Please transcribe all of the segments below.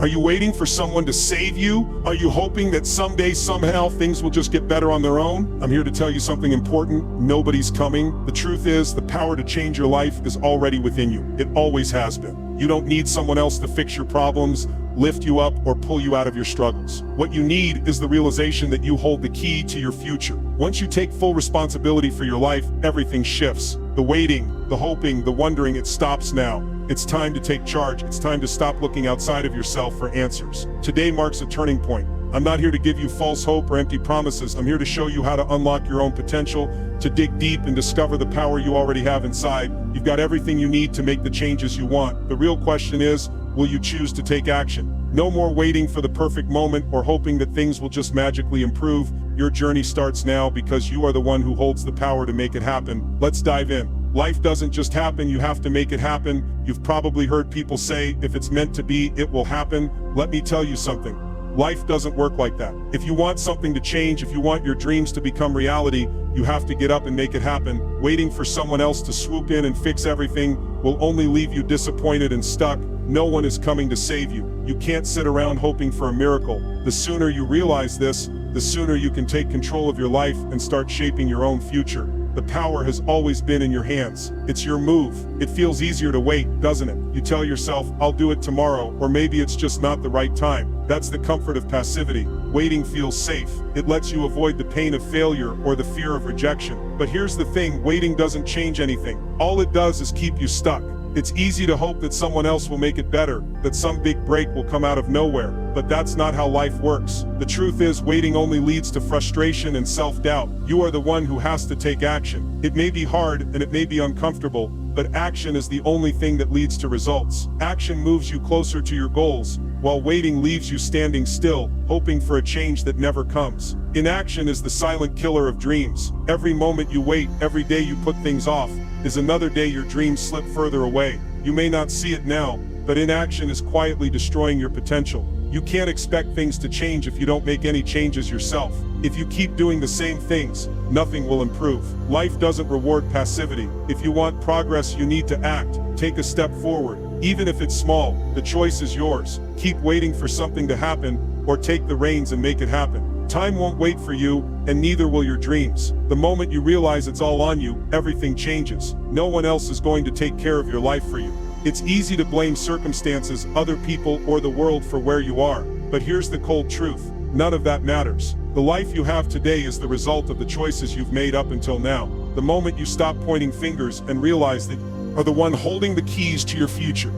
Are you waiting for someone to save you? Are you hoping that someday, somehow, things will just get better on their own? I'm here to tell you something important. Nobody's coming. The truth is, the power to change your life is already within you. It always has been. You don't need someone else to fix your problems, lift you up, or pull you out of your struggles. What you need is the realization that you hold the key to your future. Once you take full responsibility for your life, everything shifts. The waiting, the hoping, the wondering, it stops now. It's time to take charge. It's time to stop looking outside of yourself for answers. Today marks a turning point. I'm not here to give you false hope or empty promises. I'm here to show you how to unlock your own potential, to dig deep and discover the power you already have inside. You've got everything you need to make the changes you want. The real question is, will you choose to take action? No more waiting for the perfect moment or hoping that things will just magically improve. Your journey starts now because you are the one who holds the power to make it happen. Let's dive in. Life doesn't just happen, you have to make it happen. You've probably heard people say, if it's meant to be, it will happen. Let me tell you something. Life doesn't work like that. If you want something to change, if you want your dreams to become reality, you have to get up and make it happen. Waiting for someone else to swoop in and fix everything will only leave you disappointed and stuck. No one is coming to save you. You can't sit around hoping for a miracle. The sooner you realize this, the sooner you can take control of your life and start shaping your own future. The power has always been in your hands. It's your move. It feels easier to wait, doesn't it? You tell yourself, I'll do it tomorrow, or maybe it's just not the right time. That's the comfort of passivity. Waiting feels safe. It lets you avoid the pain of failure or the fear of rejection. But here's the thing, waiting doesn't change anything. All it does is keep you stuck. It's easy to hope that someone else will make it better, that some big break will come out of nowhere, but that's not how life works. The truth is, waiting only leads to frustration and self-doubt. You are the one who has to take action. It may be hard and it may be uncomfortable, but action is the only thing that leads to results. Action moves you closer to your goals, while waiting leaves you standing still, hoping for a change that never comes. Inaction is the silent killer of dreams. Every moment you wait, every day you put things off, is another day your dreams slip further away. You may not see it now, but inaction is quietly destroying your potential. You can't expect things to change if you don't make any changes yourself. If you keep doing the same things, nothing will improve. Life doesn't reward passivity. If you want progress, you need to act. Take a step forward. Even if it's small, the choice is yours. Keep waiting for something to happen, or take the reins and make it happen. Time won't wait for you, and neither will your dreams. The moment you realize it's all on you, everything changes. No one else is going to take care of your life for you. It's easy to blame circumstances, other people, or the world for where you are. But here's the cold truth. None of that matters. The life you have today is the result of the choices you've made up until now. The moment you stop pointing fingers and realize that you are the one holding the keys to your future,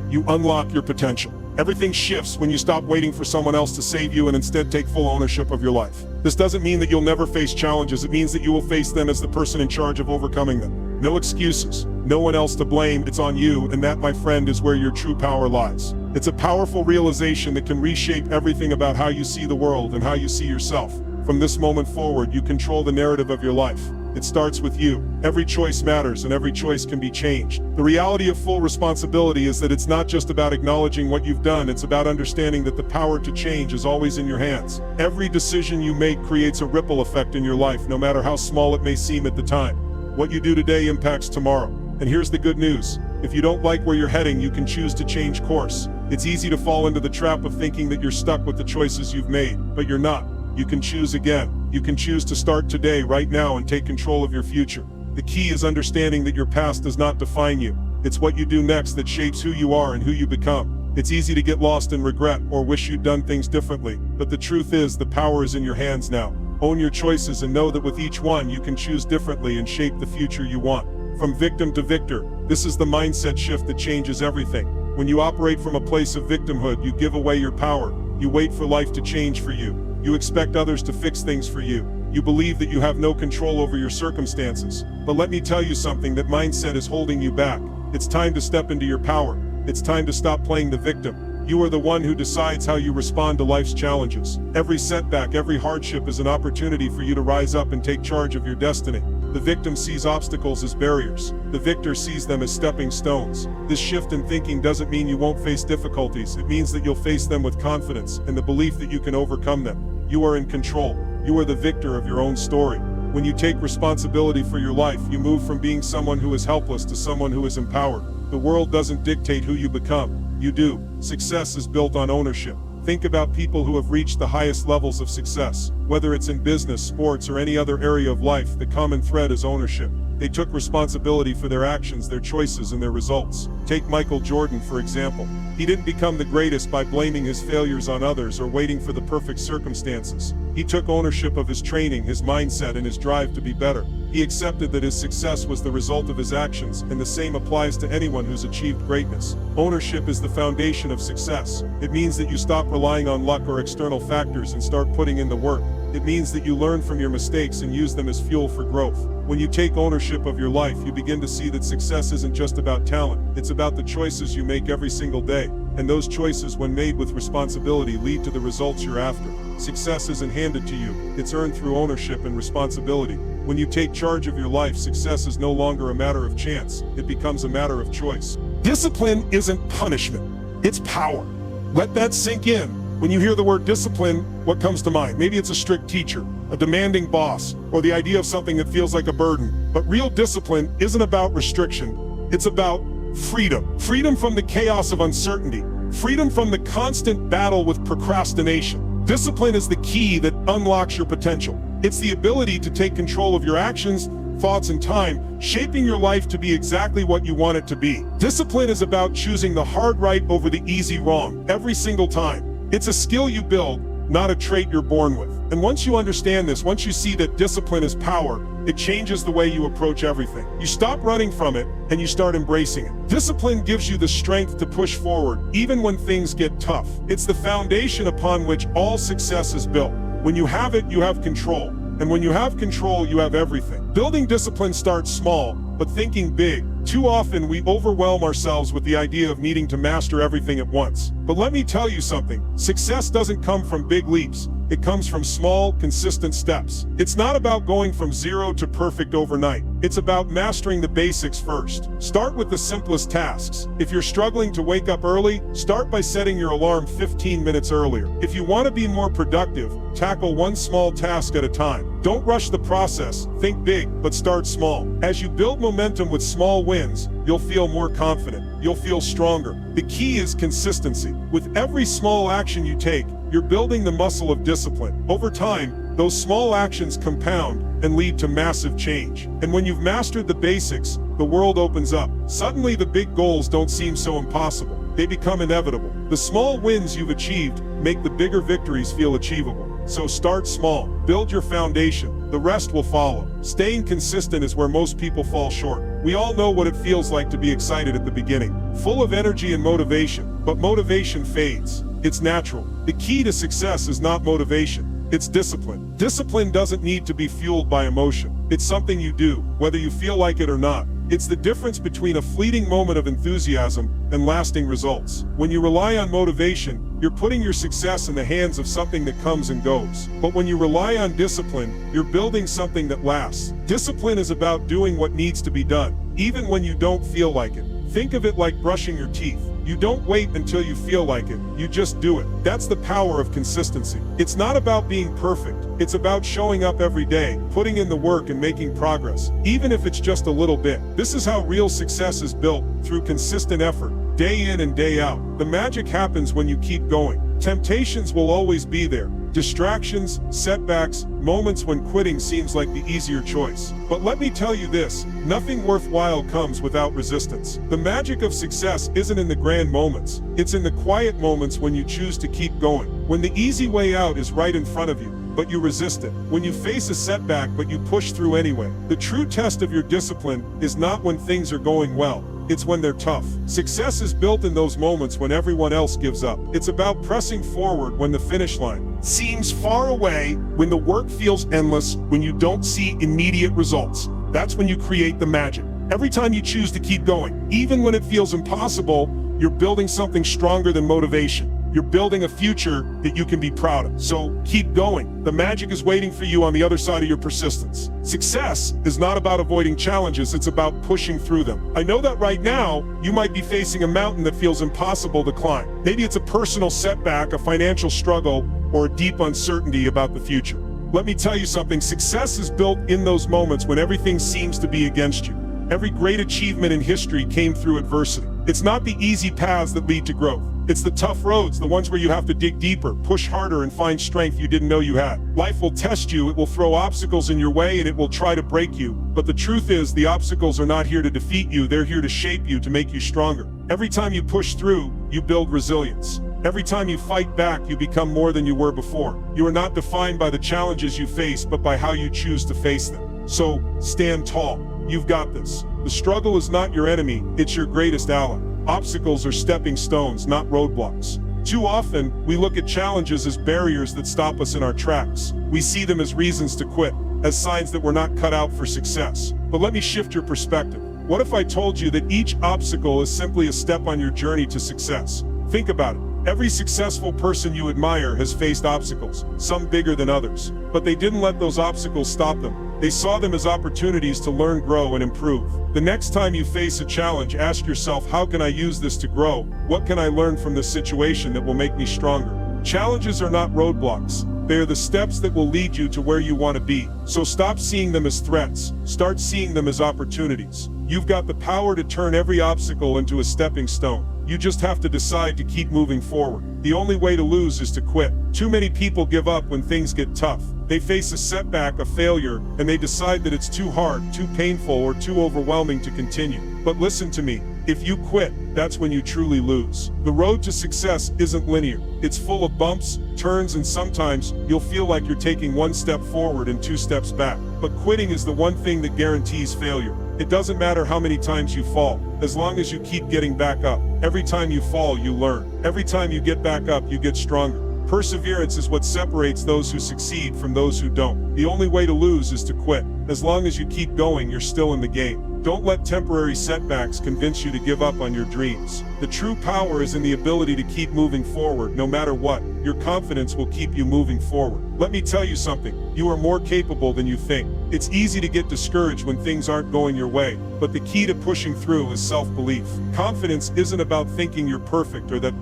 you unlock your potential. Everything shifts when you stop waiting for someone else to save you and instead take full ownership of your life. This doesn't mean that you'll never face challenges. It means that you will face them as the person in charge of overcoming them. No excuses, no one else to blame. It's on you, and that, my friend, is where your true power lies. It's a powerful realization that can reshape everything about how you see the world and how you see yourself. From this moment forward, you control the narrative of your life. It starts with you. Every choice matters, and every choice can be changed. The reality of full responsibility is that it's not just about acknowledging what you've done, it's about understanding that the power to change is always in your hands. Every decision you make creates a ripple effect in your life, no matter how small it may seem at the time. What you do today impacts tomorrow. And here's the good news. If you don't like where you're heading, you can choose to change course. It's easy to fall into the trap of thinking that you're stuck with the choices you've made, but you're not. You can choose again. You can choose to start today, right now, and take control of your future. The key is understanding that your past does not define you. It's what you do next that shapes who you are and who you become. It's easy to get lost in regret or wish you'd done things differently, but the truth is, the power is in your hands now. Own your choices and know that with each one, you can choose differently and shape the future you want. From victim to victor, this is the mindset shift that changes everything. When you operate from a place of victimhood, you give away your power. You wait for life to change for you. You expect others to fix things for you. You believe that you have no control over your circumstances. But let me tell you something, that mindset is holding you back. It's time to step into your power. It's time to stop playing the victim. You are the one who decides how you respond to life's challenges. Every setback, every hardship is an opportunity for you to rise up and take charge of your destiny. The victim sees obstacles as barriers. The victor sees them as stepping stones. This shift in thinking doesn't mean you won't face difficulties. It means that you'll face them with confidence and the belief that you can overcome them. You are in control. You are the victor of your own story. When you take responsibility for your life, you move from being someone who is helpless to someone who is empowered. The world doesn't dictate who you become. You do. Success is built on ownership. Think about people who have reached the highest levels of success. Whether it's in business, sports, or any other area of life, the common thread is ownership. They took responsibility for their actions, their choices, and their results. Take Michael Jordan, for example. He didn't become the greatest by blaming his failures on others or waiting for the perfect circumstances. He took ownership of his training, his mindset, and his drive to be better. He accepted that his success was the result of his actions, and the same applies to anyone who's achieved greatness. Ownership is the foundation of success. It means that you stop relying on luck or external factors and start putting in the work. It means that you learn from your mistakes and use them as fuel for growth. When you take ownership of your life, you begin to see that success isn't just about talent. It's about the choices you make every single day. And those choices, when made with responsibility, lead to the results you're after. Success isn't handed to you. It's earned through ownership and responsibility. When you take charge of your life, success is no longer a matter of chance. It becomes a matter of choice. Discipline isn't punishment. It's power. Let that sink in. When you hear the word discipline, what comes to mind? Maybe it's a strict teacher, a demanding boss, or the idea of something that feels like a burden. But real discipline isn't about restriction. It's about freedom. Freedom from the chaos of uncertainty. Freedom from the constant battle with procrastination. Discipline is the key that unlocks your potential. It's the ability to take control of your actions, thoughts, and time, shaping your life to be exactly what you want it to be. Discipline is about choosing the hard right over the easy wrong every single time. It's a skill you build, not a trait you're born with. And once you understand this, once you see that discipline is power, it changes the way you approach everything. You stop running from it and you start embracing it. Discipline gives you the strength to push forward, even when things get tough. It's the foundation upon which all success is built. When you have it, you have control. And when you have control, you have everything. Building discipline starts small, but thinking big. Too often we overwhelm ourselves with the idea of needing to master everything at once. But let me tell you something, success doesn't come from big leaps. It comes from small, consistent steps. It's not about going from zero to perfect overnight. It's about mastering the basics first. Start with the simplest tasks. If you're struggling to wake up early, start by setting your alarm 15 minutes earlier. If you want to be more productive, tackle one small task at a time. Don't rush the process. Think big, but start small. As you build momentum with small wins, you'll feel more confident. You'll feel stronger. The key is consistency. With every small action you take, you're building the muscle of discipline. Over time, those small actions compound and lead to massive change. And when you've mastered the basics, the world opens up. Suddenly the big goals don't seem so impossible. They become inevitable. The small wins you've achieved make the bigger victories feel achievable. So start small, build your foundation, the rest will follow. Staying consistent is where most people fall short. We all know what it feels like to be excited at the beginning, full of energy and motivation, but motivation fades. It's natural. The key to success is not motivation, it's discipline. Discipline doesn't need to be fueled by emotion. It's something you do, whether you feel like it or not. It's the difference between a fleeting moment of enthusiasm and lasting results. When you rely on motivation, you're putting your success in the hands of something that comes and goes. But when you rely on discipline, you're building something that lasts. Discipline is about doing what needs to be done, even when you don't feel like it. Think of it like brushing your teeth. You don't wait until you feel like it, you just do it. That's the power of consistency. It's not about being perfect. It's about showing up every day, putting in the work and making progress, even if it's just a little bit. This is how real success is built, through consistent effort, day in and day out. The magic happens when you keep going. Temptations will always be there. Distractions, setbacks, moments when quitting seems like the easier choice. But let me tell you this, nothing worthwhile comes without resistance. The magic of success isn't in the grand moments. It's in the quiet moments when you choose to keep going. When the easy way out is right in front of you, but you resist it. When you face a setback, but you push through anyway. The true test of your discipline is not when things are going well. It's when they're tough. Success is built in those moments when everyone else gives up. It's about pressing forward when the finish line seems far away, when the work feels endless, when you don't see immediate results. That's when you create the magic. Every time you choose to keep going, even when it feels impossible, you're building something stronger than motivation. You're building a future that you can be proud of. So keep going. The magic is waiting for you on the other side of your persistence. Success is not about avoiding challenges, it's about pushing through them. I know that right now, you might be facing a mountain that feels impossible to climb. Maybe it's a personal setback, a financial struggle, or a deep uncertainty about the future. Let me tell you something, success is built in those moments when everything seems to be against you. Every great achievement in history came through adversity. It's not the easy paths that lead to growth. It's the tough roads, the ones where you have to dig deeper, push harder, and find strength you didn't know you had. Life will test you, it will throw obstacles in your way, and it will try to break you. But the truth is, the obstacles are not here to defeat you, they're here to shape you, to make you stronger. Every time you push through, you build resilience. Every time you fight back, you become more than you were before. You are not defined by the challenges you face, but by how you choose to face them. So, stand tall. You've got this. The struggle is not your enemy, it's your greatest ally. Obstacles are stepping stones, not roadblocks. Too often, we look at challenges as barriers that stop us in our tracks. We see them as reasons to quit, as signs that we're not cut out for success. But let me shift your perspective. What if I told you that each obstacle is simply a step on your journey to success? Think about it. Every successful person you admire has faced obstacles, some bigger than others. But they didn't let those obstacles stop them. They saw them as opportunities to learn, grow, and improve. The next time you face a challenge, ask yourself, how can I use this to grow? What can I learn from this situation that will make me stronger? Challenges are not roadblocks. They are the steps that will lead you to where you want to be. So stop seeing them as threats. Start seeing them as opportunities. You've got the power to turn every obstacle into a stepping stone. You just have to decide to keep moving forward. The only way to lose is to quit. Too many people give up when things get tough. They face a setback, a failure, and they decide that it's too hard, too painful, or too overwhelming to continue. But listen to me, if you quit, that's when you truly lose. The road to success isn't linear. It's full of bumps, turns, and sometimes you'll feel like you're taking one step forward and two steps back. But quitting is the one thing that guarantees failure. It doesn't matter how many times you fall, as long as you keep getting back up. Every time you fall, you learn. Every time you get back up, you get stronger. Perseverance is what separates those who succeed from those who don't. The only way to lose is to quit. As long as you keep going, you're still in the game. Don't let temporary setbacks convince you to give up on your dreams. The true power is in the ability to keep moving forward no matter what. Your confidence will keep you moving forward. Let me tell you something, you are more capable than you think. It's easy to get discouraged when things aren't going your way, but the key to pushing through is self-belief. Confidence isn't about thinking you're perfect or that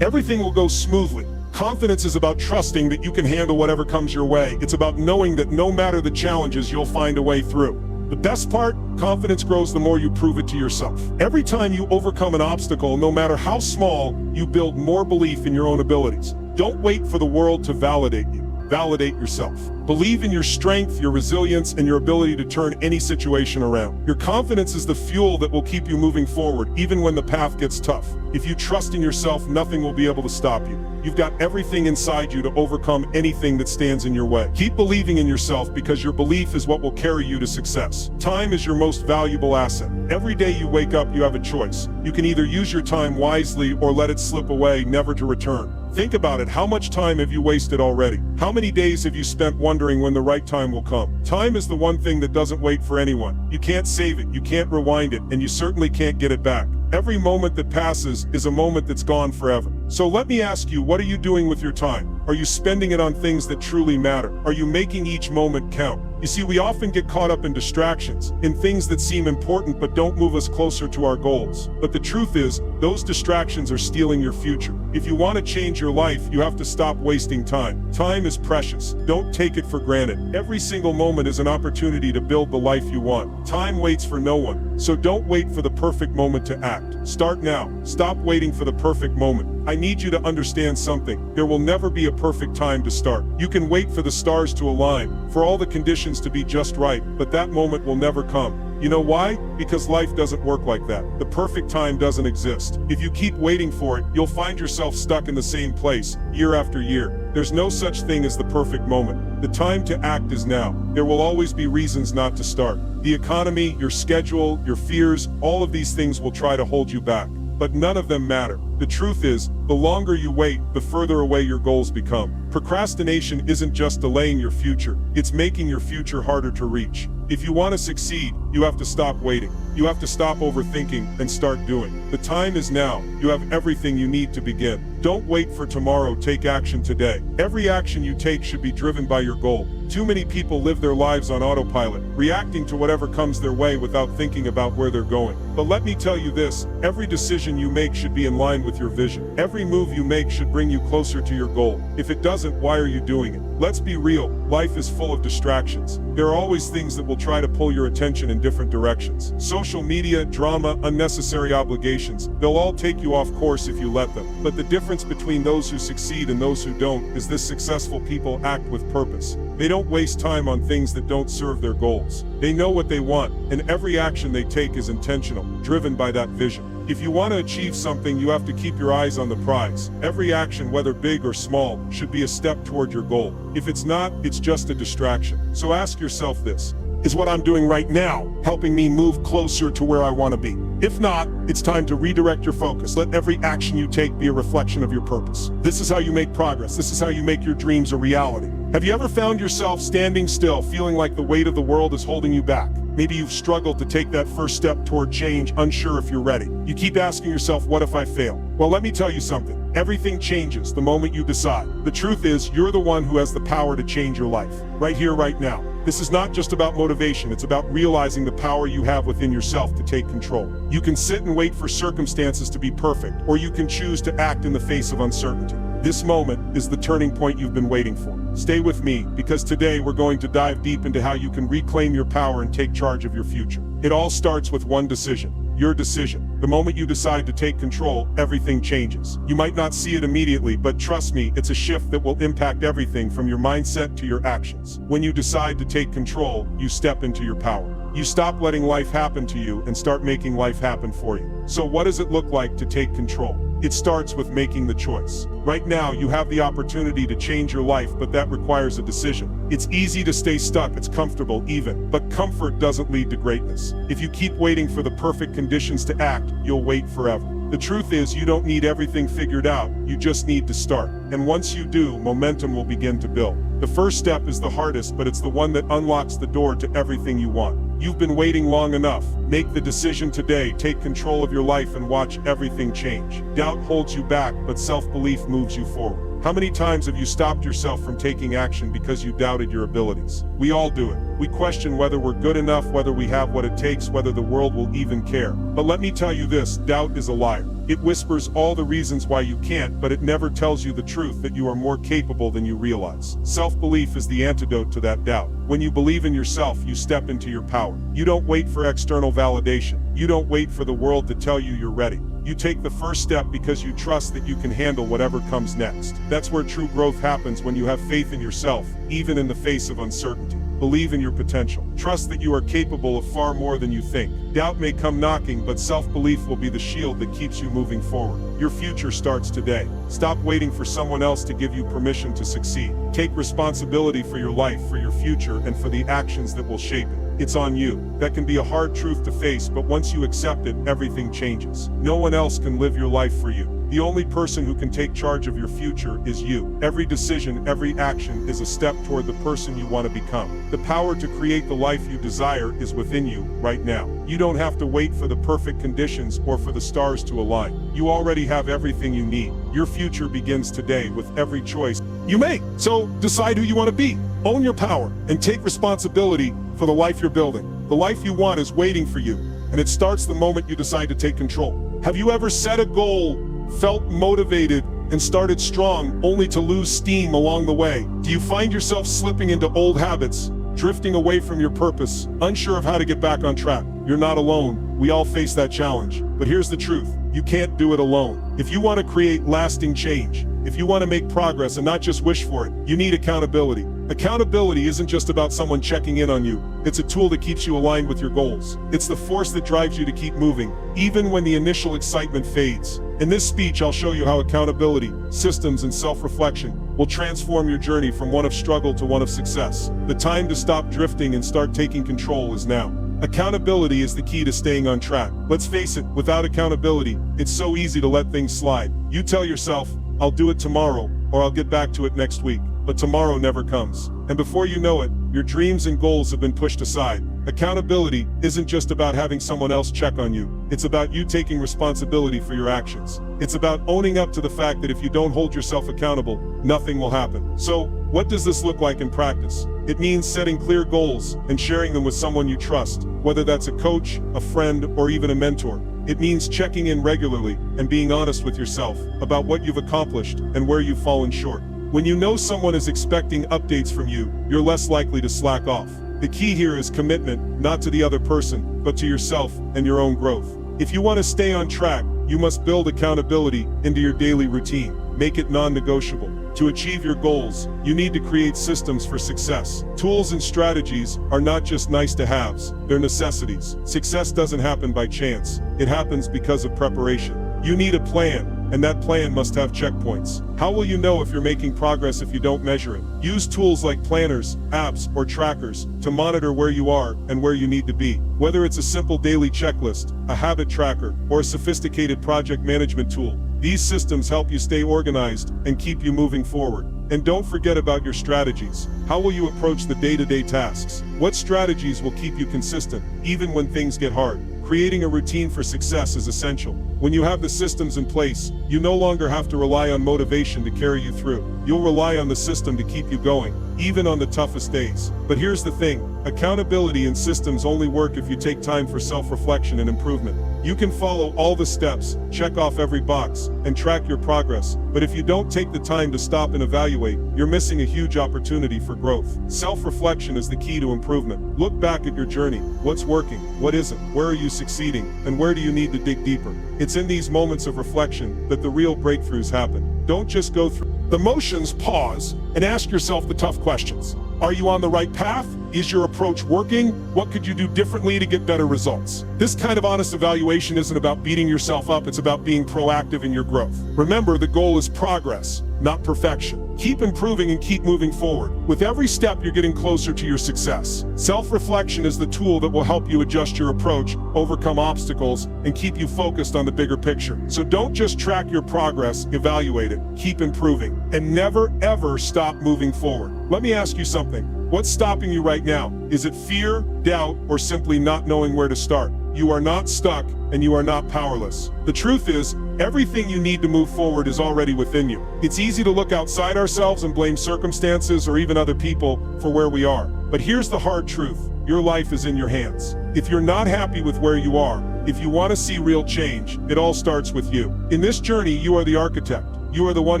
everything will go smoothly. Confidence is about trusting that you can handle whatever comes your way. It's about knowing that no matter the challenges, you'll find a way through. The best part, confidence grows the more you prove it to yourself. Every time you overcome an obstacle, no matter how small, you build more belief in your own abilities. Don't wait for the world to validate you. Validate yourself. Believe in your strength, your resilience, and your ability to turn any situation around. Your confidence is the fuel that will keep you moving forward, even when the path gets tough. If you trust in yourself, nothing will be able to stop you. You've got everything inside you to overcome anything that stands in your way. Keep believing in yourself because your belief is what will carry you to success. Time is your most valuable asset. Every day you wake up, you have a choice. You can either use your time wisely or let it slip away, never to return. Think about it, how much time have you wasted already? How many days have you spent wondering when the right time will come? Time is the one thing that doesn't wait for anyone. You can't save it, you can't rewind it, and you certainly can't get it back. Every moment that passes is a moment that's gone forever. So let me ask you, what are you doing with your time? Are you spending it on things that truly matter? Are you making each moment count? You see, we often get caught up in distractions, in things that seem important but don't move us closer to our goals. But the truth is, those distractions are stealing your future. If you want to change your life, you have to stop wasting time. Time is precious. Don't take it for granted. Every single moment is an opportunity to build the life you want. Time waits for no one. So don't wait for the perfect moment to act. Start now. Stop waiting for the perfect moment. I need you to understand something. There will never be a perfect time to start. You can wait for the stars to align, for all the conditions to be just right, but that moment will never come. You know why? Because life doesn't work like that. The perfect time doesn't exist. If you keep waiting for it, you'll find yourself stuck in the same place, year after year. There's no such thing as the perfect moment. The time to act is now. There will always be reasons not to start. The economy, your schedule, your fears, all of these things will try to hold you back. But none of them matter. The truth is, the longer you wait, the further away your goals become. Procrastination isn't just delaying your future, it's making your future harder to reach. If you want to succeed, you have to stop waiting. You have to stop overthinking and start doing. The time is now. You have everything you need to begin. Don't wait for tomorrow, take action today. Every action you take should be driven by your goal. Too many people live their lives on autopilot, reacting to whatever comes their way without thinking about where they're going. But let me tell you this, every decision you make should be in line with your vision. Every move you make should bring you closer to your goal. If it doesn't, why are you doing it? Let's be real, life is full of distractions. There are always things that will try to pull your attention and different directions. Social media, drama, unnecessary obligations, they'll all take you off course if you let them. But the difference between those who succeed and those who don't is this: successful people act with purpose. They don't waste time on things that don't serve their goals. They know what they want, and every action they take is intentional, driven by that vision. If you want to achieve something, you have to keep your eyes on the prize. Every action, whether big or small, should be a step toward your goal. If it's not, it's just a distraction. So ask yourself this: is what I'm doing right now helping me move closer to where I want to be? If not, it's time to redirect your focus. Let every action you take be a reflection of your purpose. This is how you make progress. This is how you make your dreams a reality. Have you ever found yourself standing still, feeling like the weight of the world is holding you back? Maybe you've struggled to take that first step toward change, unsure if you're ready. You keep asking yourself, what if I fail? Well, let me tell you something. Everything changes the moment you decide. The truth is, you're the one who has the power to change your life. Right here, right now. This is not just about motivation, it's about realizing the power you have within yourself to take control. You can sit and wait for circumstances to be perfect, or you can choose to act in the face of uncertainty. This moment is the turning point you've been waiting for. Stay with me, because today we're going to dive deep into how you can reclaim your power and take charge of your future. It all starts with one decision. Your decision. The moment you decide to take control, everything changes. You might not see it immediately, but trust me, it's a shift that will impact everything from your mindset to your actions. When you decide to take control, you step into your power. You stop letting life happen to you and start making life happen for you. So what does it look like to take control? It starts with making the choice. Right now, you have the opportunity to change your life, but that requires a decision. It's easy to stay stuck, it's comfortable even, but comfort doesn't lead to greatness. If you keep waiting for the perfect conditions to act, you'll wait forever. The truth is, you don't need everything figured out, you just need to start. And once you do, momentum will begin to build. The first step is the hardest, but it's the one that unlocks the door to everything you want. You've been waiting long enough. Make the decision today, take control of your life and watch everything change. Doubt holds you back, but self-belief moves you forward. How many times have you stopped yourself from taking action because you doubted your abilities? We all do it. We question whether we're good enough, whether we have what it takes, whether the world will even care. But let me tell you this, doubt is a liar. It whispers all the reasons why you can't, but it never tells you the truth that you are more capable than you realize. Self-belief is the antidote to that doubt. When you believe in yourself, you step into your power. You don't wait for external validation. You don't wait for the world to tell you you're ready. You take the first step because you trust that you can handle whatever comes next. That's where true growth happens, when you have faith in yourself, even in the face of uncertainty. Believe in your potential. Trust that you are capable of far more than you think. Doubt may come knocking, but self-belief will be the shield that keeps you moving forward. Your future starts today. Stop waiting for someone else to give you permission to succeed. Take responsibility for your life, for your future, and for the actions that will shape it. It's on you. That can be a hard truth to face, but once you accept it, everything changes. No one else can live your life for you. The only person who can take charge of your future is you. Every decision, every action is a step toward the person you want to become. The power to create the life you desire is within you right now. You don't have to wait for the perfect conditions or for the stars to align. You already have everything you need. Your future begins today with every choice you make. So decide who you want to be. Own your power and take responsibility for the life you're building. The life you want is waiting for you, and it starts the moment you decide to take control. Have you ever set a goal, felt motivated, and started strong, only to lose steam along the way? Do you find yourself slipping into old habits, drifting away from your purpose, unsure of how to get back on track? You're not alone. We all face that challenge. But here's the truth. You can't do it alone. If you want to create lasting change, if you want to make progress and not just wish for it, you need accountability. Accountability isn't just about someone checking in on you. It's a tool that keeps you aligned with your goals. It's the force that drives you to keep moving, even when the initial excitement fades. In this speech, I'll show you how accountability, systems, and self-reflection will transform your journey from one of struggle to one of success. The time to stop drifting and start taking control is now. Accountability is the key to staying on track. Let's face it, without accountability, it's so easy to let things slide. You tell yourself, I'll do it tomorrow, or I'll get back to it next week. But tomorrow never comes. And before you know it, your dreams and goals have been pushed aside. Accountability isn't just about having someone else check on you. It's about you taking responsibility for your actions. It's about owning up to the fact that if you don't hold yourself accountable, nothing will happen. So, what does this look like in practice? It means setting clear goals and sharing them with someone you trust, whether that's a coach, a friend, or even a mentor. It means checking in regularly and being honest with yourself about what you've accomplished and where you've fallen short. When you know someone is expecting updates from you, you're less likely to slack off. The key here is commitment, not to the other person, but to yourself and your own growth. If you want to stay on track, you must build accountability into your daily routine. Make it non-negotiable. To achieve your goals, you need to create systems for success. Tools and strategies are not just nice-to-haves, they're necessities. Success doesn't happen by chance. It happens because of preparation. You need a plan, and that plan must have checkpoints. How will you know if you're making progress if you don't measure it? Use tools like planners, apps, or trackers to monitor where you are and where you need to be. Whether it's a simple daily checklist, a habit tracker, or a sophisticated project management tool, these systems help you stay organized and keep you moving forward. And don't forget about your strategies. How will you approach the day-to-day tasks? What strategies will keep you consistent, even when things get hard? Creating a routine for success is essential. When you have the systems in place, you no longer have to rely on motivation to carry you through. You'll rely on the system to keep you going, even on the toughest days. But here's the thing, accountability and systems only work if you take time for self-reflection and improvement. You can follow all the steps, check off every box, and track your progress, but if you don't take the time to stop and evaluate, you're missing a huge opportunity for growth. Self-reflection is the key to improvement. Look back at your journey. What's working? What isn't? Where are you succeeding? And where do you need to dig deeper? It's in these moments of reflection that the real breakthroughs happen. Don't just go through the motions, pause, and ask yourself the tough questions. Are you on the right path? Is your approach working? What could you do differently to get better results? This kind of honest evaluation isn't about beating yourself up, it's about being proactive in your growth. Remember, the goal is progress, not perfection. Keep improving and keep moving forward. With every step, you're getting closer to your success. Self-reflection is the tool that will help you adjust your approach, overcome obstacles, and keep you focused on the bigger picture. So don't just track your progress, evaluate it, keep improving, and never ever stop moving forward. Let me ask you something. What's stopping you right now? Is it fear, doubt, or simply not knowing where to start? You are not stuck, and you are not powerless. The truth is, everything you need to move forward is already within you. It's easy to look outside ourselves and blame circumstances or even other people for where we are. But here's the hard truth. Your life is in your hands. If you're not happy with where you are, if you want to see real change, it all starts with you. In this journey, you are the architect. You are the one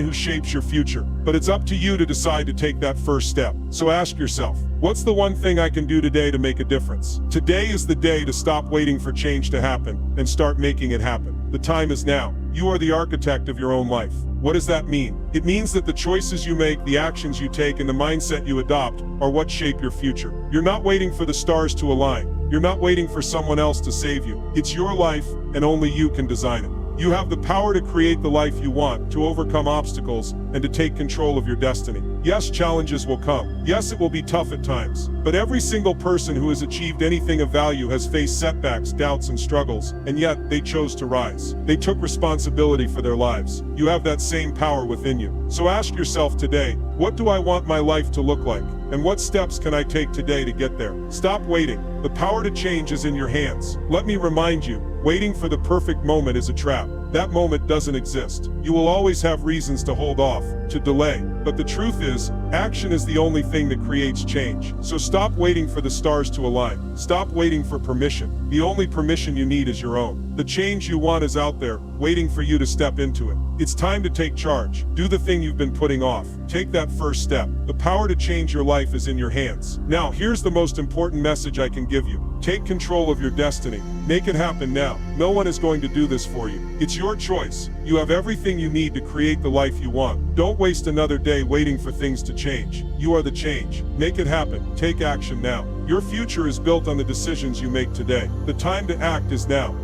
who shapes your future, but it's up to you to decide to take that first step. So ask yourself, what's the one thing I can do today to make a difference? Today is the day to stop waiting for change to happen and start making it happen. The time is now. You are the architect of your own life. What does that mean? It means that the choices you make, the actions you take, and the mindset you adopt are what shape your future. You're not waiting for the stars to align. You're not waiting for someone else to save you. It's your life, and only you can design it. You have the power to create the life you want, to overcome obstacles, and to take control of your destiny. Yes, challenges will come. Yes, it will be tough at times. But every single person who has achieved anything of value has faced setbacks, doubts, and struggles, and yet they chose to rise. They took responsibility for their lives. You have that same power within you. So ask yourself today, what do I want my life to look like? And what steps can I take today to get there? Stop waiting. The power to change is in your hands. Let me remind you, waiting for the perfect moment is a trap. That moment doesn't exist. You will always have reasons to hold off, to delay. But the truth is, action is the only thing that creates change. So stop waiting for the stars to align. Stop waiting for permission. The only permission you need is your own. The change you want is out there, waiting for you to step into it. It's time to take charge. Do the thing you've been putting off. Take that first step. The power to change your life is in your hands. Now, here's the most important message I can give you. Take control of your destiny. Make it happen now. No one is going to do this for you. It's your choice. You have everything you need to create the life you want. Don't waste another day waiting for things to change. You are the change. Make it happen. Take action now. Your future is built on the decisions you make today. The time to act is now.